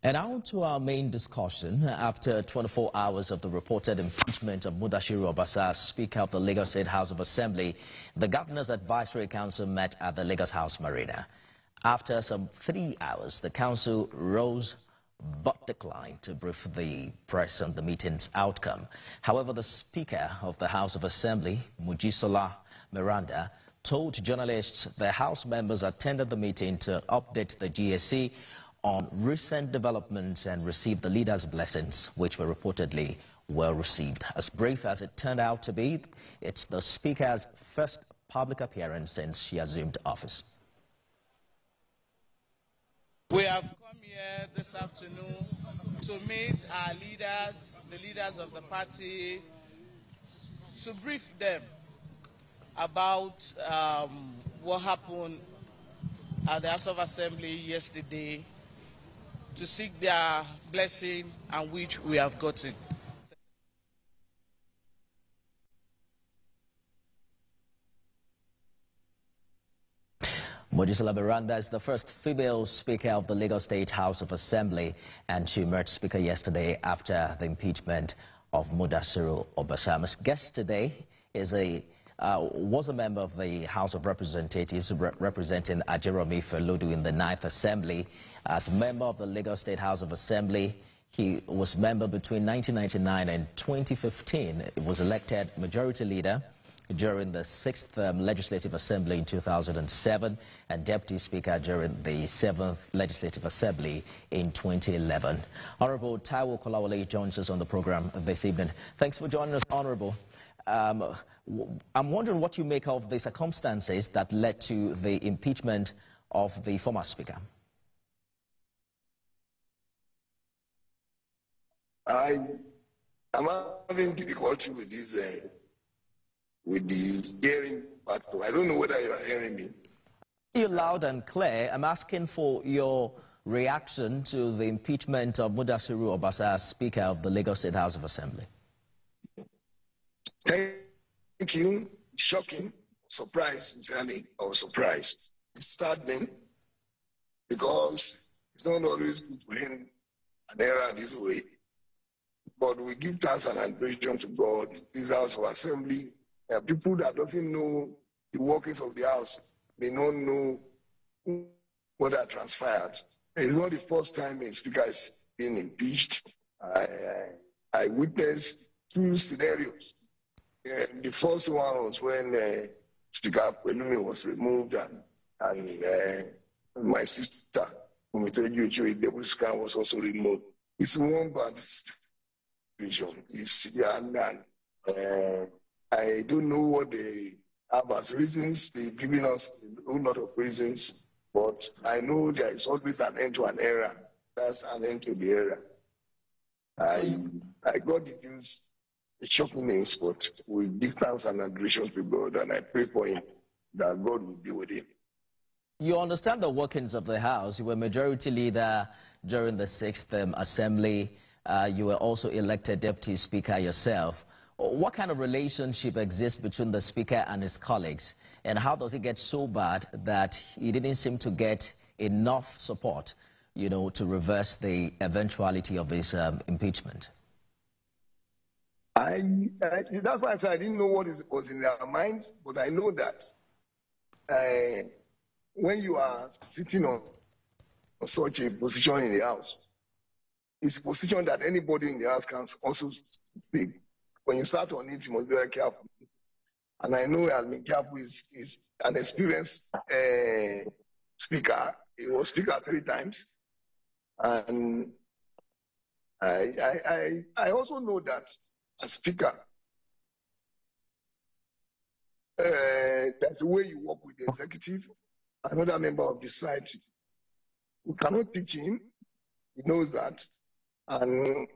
And now to our main discussion. After 24 hours of the reported impeachment of Mudashiru Obasa as Speaker of the Lagos State House of Assembly, the Governor's Advisory Council met at the Lagos House Marina. After some 3 hours, the council rose but declined to brief the press on the meeting's outcome. However, the Speaker of the House of Assembly, Mojisola Miranda, told journalists the House members attended the meeting to update the GSC on recent developments and received the leader's blessings, which were reportedly well received. As brief as it turned out to be, it's the Speaker's first public appearance since she assumed office. We have come here this afternoon to meet our leaders, the leaders of the party, to brief them about what happened at the House of Assembly yesterday, to seek their blessing, and which we have gotten. Mojisola Miranda is the first female Speaker of the Lagos State House of Assembly, and she emerged Speaker yesterday after the impeachment of Mudashiru Obasa. Our guest today is was a member of the House of Representatives representing Ajeromi Felodu in the 9th Assembly. As a member of the Lagos State House of Assembly, he was member between 1999 and 2015. He was elected Majority Leader during the 6th Legislative Assembly in 2007 and Deputy Speaker during the 7th Legislative Assembly in 2011. Honorable Taiwo Kolawole joins us on the program this evening. Thanks for joining us, Honorable. I'm wondering what you make of the circumstances that led to the impeachment of the former Speaker. I'm having difficulty with this, with the hearing part. I don't know whether you are hearing me. You loud and clear. I'm asking for your reaction to the impeachment of Mudashiru Obasa as Speaker of the Lagos State House of Assembly. Thank you. Shocking, surprise, or surprise. It's saddening because it's not always good to end an era this way. But we give thanks and adoration to God. This House of Assembly, people that don't know the workings of the House, they don't know what had transpired. It's not the first time a speaker is being impeached. I witnessed 2 scenarios. The first one was when Speaker Pelumi was removed and my sister, Umitoju Deputy Speaker, was also removed. It's one bad situation. I don't know what they have as reasons. They've given us a whole lot of reasons, but I know there is always an end to an era. That's an end to the era. I got the news. It's shocking news, but with give thanks and adoration to God, and I pray for him that God will be with him. You understand the workings of the House. You were Majority Leader during the 6th Assembly. You were also elected Deputy Speaker yourself. What kind of relationship exists between the Speaker and his colleagues? And how does it get so bad that he didn't seem to get enough support, to reverse the eventuality of his impeachment? That's why I said I didn't know what was in their minds, but I know that when you are sitting on such a position in the House, it's a position that anybody in the House can also sit. When you start on it, you must be very careful. And I know he has been careful. He's an experienced speaker. He was Speaker 3 times. And I also know that as Speaker, that's the way you work with the executive, another member of the society. We cannot teach him. He knows that. And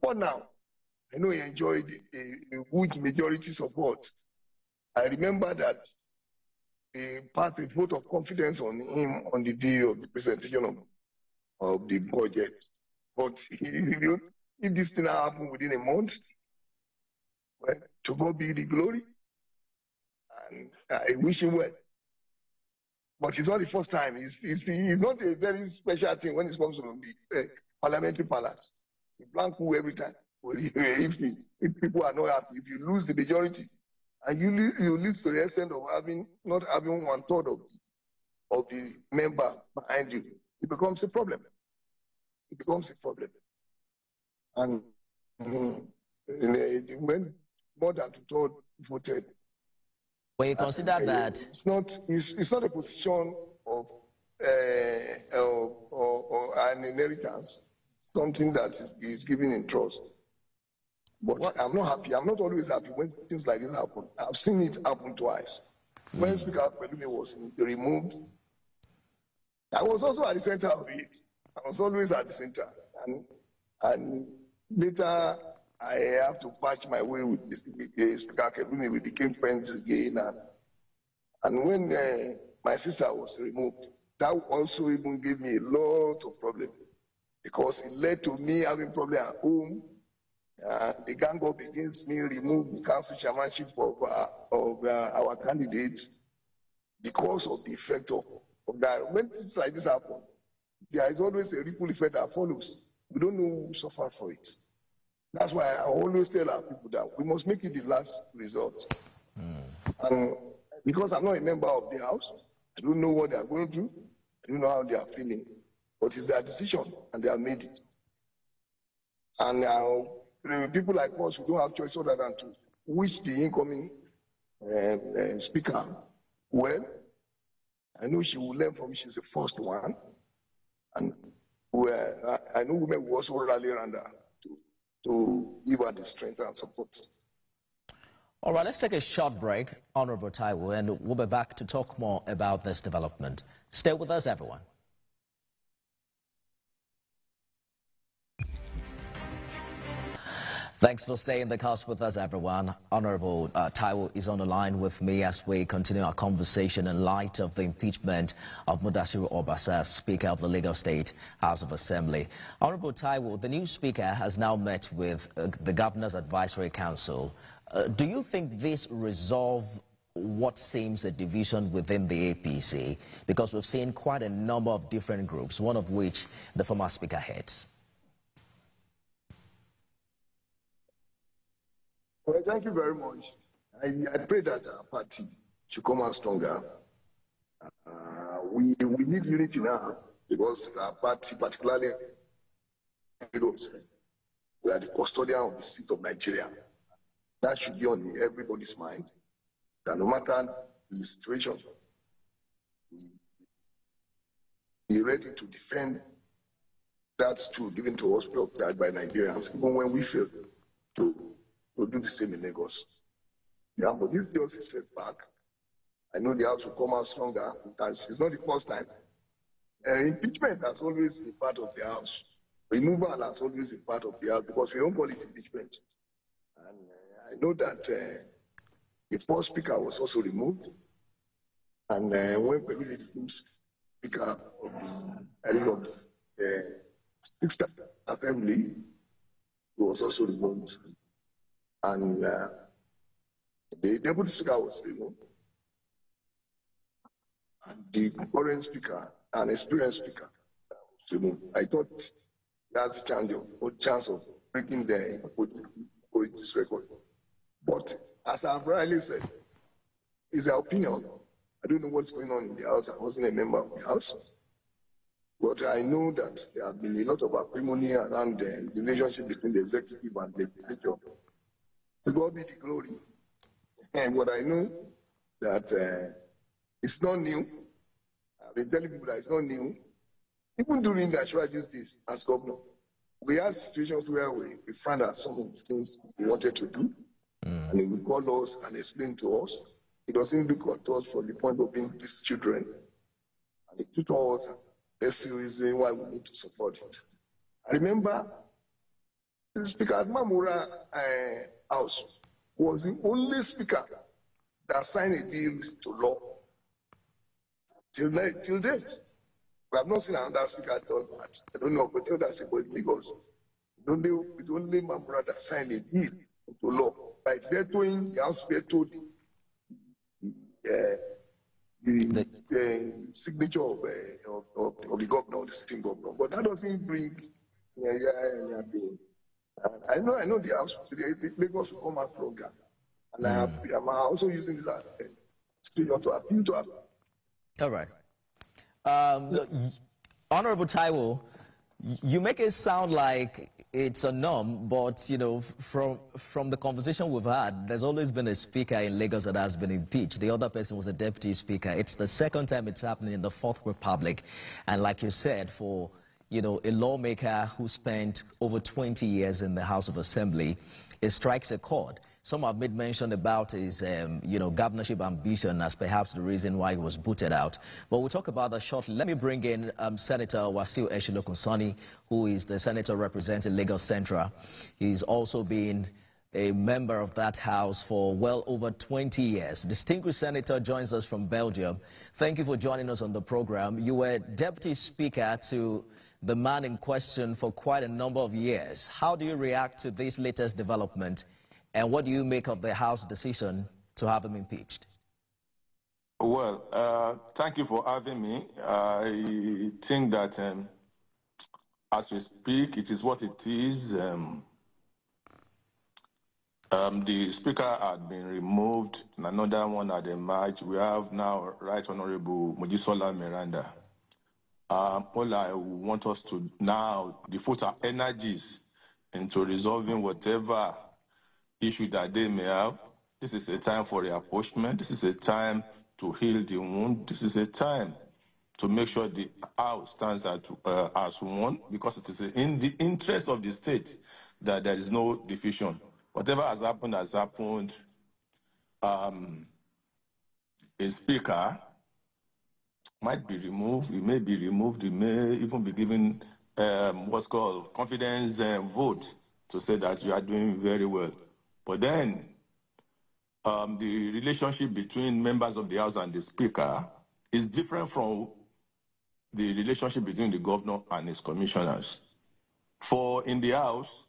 for now, I know he enjoyed a good majority support. I remember that they passed a vote of confidence on him on the day of the presentation of the budget. But if this thing happened within a month, well, to God be the glory. And I wish him well. But it's not the first time. It's not a very special thing when it comes to the parliamentary palace. You blank coup every time. If people are not happy, if you lose the majority, and you lead to the extent of not having 1/3 of the member behind you, it becomes a problem. It becomes a problem. And when more than 2/3 voted, When you consider that it's not a position of or an inheritance, something that is given in trust. But what? I'm not happy. I'm not always happy when things like this happen. I've seen it happen twice. When Speaker Pelumi was removed, I was also at the center of it. I was always at the center. And later, I have to patch my way with Speaker Pelumi. We became friends again. And when my sister was removed, that also even gave me a lot of problems because it led to me having problems at home. The gang up against me removed the council chairmanship of our candidates because of the effect of that. When things like this happen, there is always a ripple effect that follows. We don't know who suffer for it. That's why I always tell our people that we must make it the last resort. And because I'm not a member of the house, I don't know what they are going through. I don't know how they are feeling. But it's their decision, and they have made it. And people like us who don't have choice other than to wish the incoming speaker well. I know she will learn from. She's the first one, and I know women will also rally around her to give her the strength and support. All right, let's take a short break, Honorable Taiwo, and we'll be back to talk more about this development. Stay with us, everyone. Thanks for staying the course with us, everyone. Honorable Taiwo is on the line with me as we continue our conversation in light of the impeachment of Mudashiru Obasa, Speaker of the Lagos State House of Assembly. Honorable Taiwo, the new Speaker has now met with the Governor's Advisory Council. Do you think this resolves what seems a division within the APC? Because we've seen quite a number of different groups, one of which the former Speaker heads. Well, thank you very much. I pray that our party should come out stronger. We need unity now because our party, particularly Lagos, we are the custodian of the seat of Nigeria. That should be on everybody's mind. That no matter the situation, be ready to defend that stool given to us by Nigerians, even when we fail to do the same in Lagos. Yeah, but this just a setback. I know the House will come out stronger. It's not the first time. Impeachment has always been part of the House. Removal has always been part of the House because we don't call it impeachment. And I know that the first Speaker was also removed. And when Pelumi became Speaker of the Sixth Assembly, he was also removed. And the Deputy Speaker was removed. And the current Speaker, an experienced Speaker, was removed. I thought that's a chance of breaking the politics record. But as I've rightly said, it's their opinion. I don't know what's going on in the House. I wasn't a member of the House. But I know that there have been a lot of acrimony around the relationship between the executive and the legislature. To God be the glory. And what I know that it's not new. I've been telling people that it's not new. Even during the Ashwaju's days as governor, we had situations where we found out some of the things we wanted to do, and he would call us and explain to us. He doesn't look at us from the point of being these children. And he told us there's a reason why we need to support it. I remember the Speaker at Mamura House was the only Speaker that signed a deal to law. Till date. We have not seen another Speaker that does that. I don't know, but that's about Lagos. It's only Mamura that signed a deal to law. By vetoing, the House vetoed the signature of the governor, the sitting governor. But that doesn't bring pain. I know the House, the Lagos will come out stronger. And I'm also using this to appeal to her. All right. Honorable Taiwo, you make it sound like it's a norm, but you know, from the conversation we've had, there's always been a speaker in Lagos that has been impeached. The other person was a deputy speaker. It's the second time it's happening in the Fourth Republic, and like you said, for a lawmaker who spent over 20 years in the House of Assembly, it strikes a chord. Some have made mention about his, governorship ambition as perhaps the reason why he was booted out. But we'll talk about that shortly. Let me bring in Senator Wasiu Eshilokunsoni, who is the senator representing Lagos Central. He's also been a member of that house for well over 20 years. Distinguished senator joins us from Belgium. Thank you for joining us on the program. You were deputy speaker to the man in question for quite a number of years. How do you react to this latest development? And what do you make of the House decision to have him impeached? Well, thank you for having me. I think that as we speak, it is what it is. The speaker had been removed, and another one had emerged. We have now Right Honorable Mojisola Miranda. All I want us to now devote our energies into resolving whatever issue that they may have. This is a time for reapportionment. This is a time to heal the wound. This is a time to make sure the House stands as one, because it is in the interest of the state that there is no division. Whatever has happened has happened. A speaker might be removed. He may be removed. He may even be given what's called confidence vote to say that you are doing very well. But then the relationship between members of the House and the Speaker is different from the relationship between the governor and his commissioners. For in the House,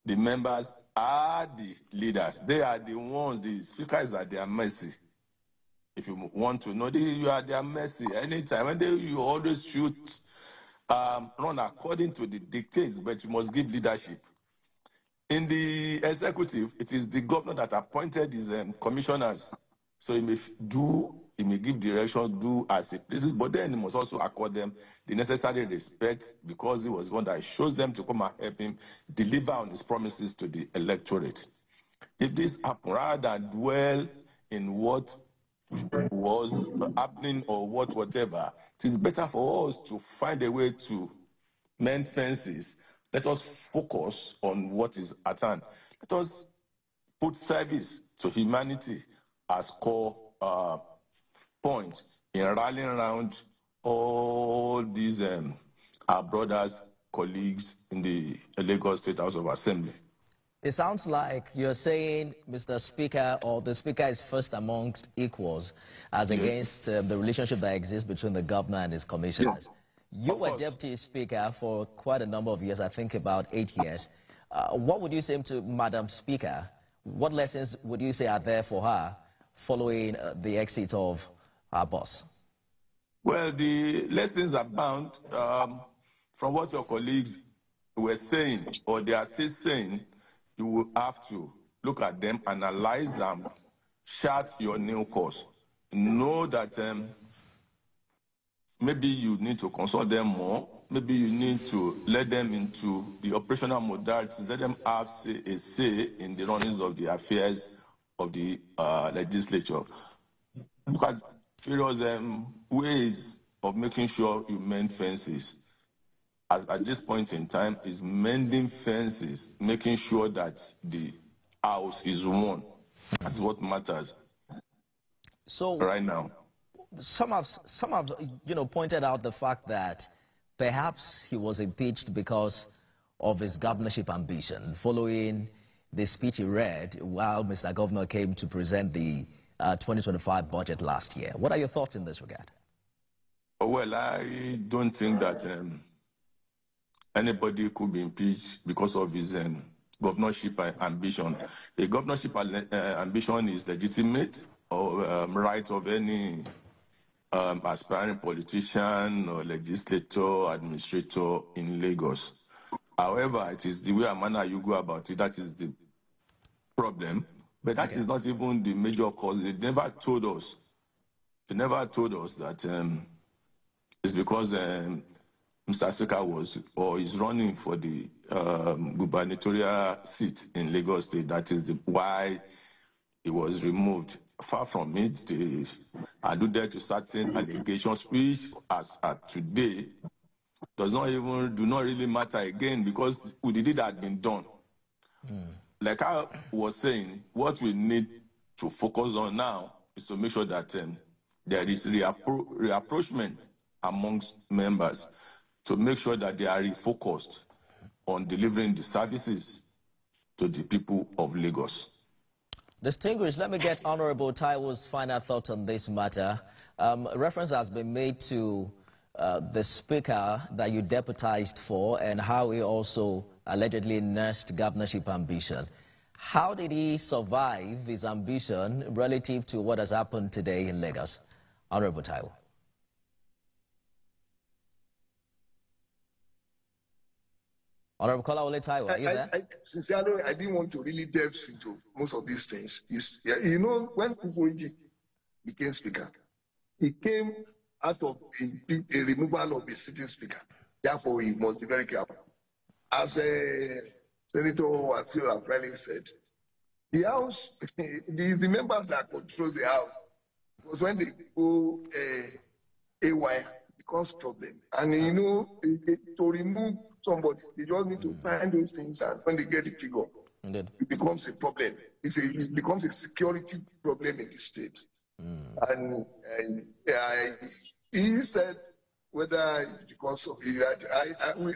the members are the leaders. They are the ones, the Speaker is at their mercy. If you want to know, you are at their mercy anytime. And you always should run according to the dictates, but you must give leadership. In the executive, it is the governor that appointed his commissioners. So he may give direction, do as he pleases, but then he must also accord them the necessary respect, because he was one that shows them to come and help him deliver on his promises to the electorate. If this happens, rather than dwell in what was happening or whatever, it is better for us to find a way to mend fences. Let us focus on what is at hand. Let us put service to humanity as core point in rallying around all these our brothers, colleagues in the Lagos State House of Assembly. It sounds like you're saying, Mr. Speaker, or the Speaker is first amongst equals as against the relationship that exists between the governor and his commissioners. You were deputy speaker for quite a number of years, I think about 8 years. What would you say to Madam Speaker? What lessons would you say are there for her following the exit of our boss? Well, the lessons are bound from what your colleagues were saying, or they are still saying. You will have to look at them, analyze them, chart your new course. Know that maybe you need to consult them more. Maybe you need to let them into the operational modalities, let them have a say in the runnings of the affairs of the legislature. Look at various ways of making sure you mend fences. At this point in time, is mending fences, making sure that the house is one. That's what matters. So right now, some have pointed out the fact that perhaps he was impeached because of his governorship ambition, following the speech he read while Mr. Governor came to present the 2025 budget last year. What are your thoughts in this regard? Well, I don't think that anybody could be impeached because of his governorship ambition. A governorship ambition is legitimate or right of any aspiring politician or legislator, administrator in Lagos. However, it is the way and manner you go about it that is the problem. But that is not even the major cause. They never told us. They never told us that it's because Mr. Speaker was or is running for the gubernatorial seat in Lagos State. That is why he was removed. Far from it, they alluded to certain allegations, which, as at today, do not really matter again because the deed had been done. Like I was saying, what we need to focus on now is to make sure that there is reapproachment amongst members to make sure that they are refocused on delivering the services to the people of Lagos. Distinguished, let me get Honorable Taiwo's final thought on this matter. Reference has been made to the speaker that you deputized for and how he also allegedly nursed governorship ambition. How did he survive his ambition relative to what has happened today in Lagos? Honorable Taiwo. Honorable Kolawole Taiwo, are you there? Sincerely, I didn't want to really delve into most of these things. You know, when Kufuoriji became speaker, he came out of a removal of a sitting speaker. Therefore, we must be very careful. As Senator Wasiu Aprele said, the House, the members that control the House, was when they go AY, it becomes problem. And you know, to remove somebody, they just need to find those things, and when they get the figure, it becomes a problem. It becomes a security problem in the state. And he said whether it's because of it,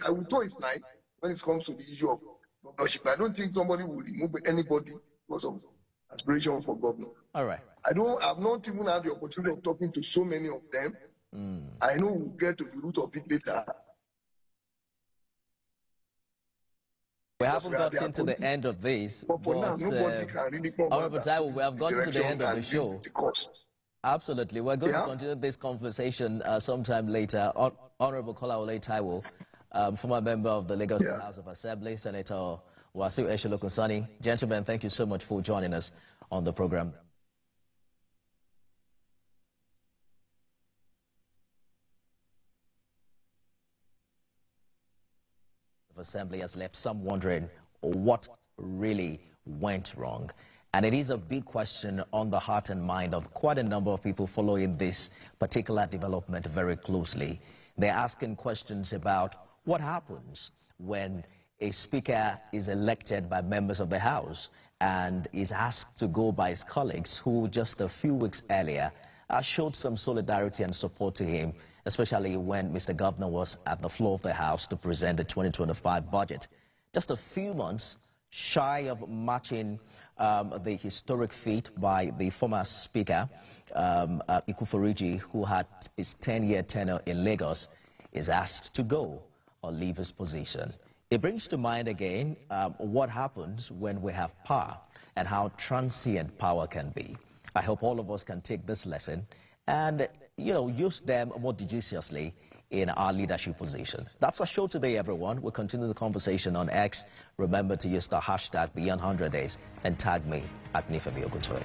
I will toe his line when it comes to the issue of governorship. I don't think somebody will remove anybody because of aspiration for governor. All right. I've not even had the opportunity of talking to so many of them. I know we'll get to the root of it later. We haven't got into the end of this, but for now, nobody can really come out. Honorable Taiwo, we have gotten to the end of the show. Absolutely. We're going to continue this conversation sometime later. Honorable Kolawole Taiwo, former member of the Lagos House of Assembly, Senator Wasiu Eshelokun-Sani. Gentlemen, thank you so much for joining us on the program. Assembly has left some wondering what really went wrong. And it is a big question on the heart and mind of quite a number of people following this particular development very closely. They're asking questions about what happens when a speaker is elected by members of the House and is asked to go by his colleagues who just a few weeks earlier showed some solidarity and support to him, especially when Mr. Governor was at the floor of the House to present the 2025 budget. Just a few months shy of matching the historic feat by the former Speaker, Kufuoriji, who had his 10-year tenure in Lagos, is asked to go or leave his position. It brings to mind again what happens when we have power and how transient power can be. I hope all of us can take this lesson and, use them more judiciously in our leadership position. That's our show today, everyone. We'll continue the conversation on X. Remember to use the hashtag Beyond 100 Days and tag me at Nifemi Ogutoye.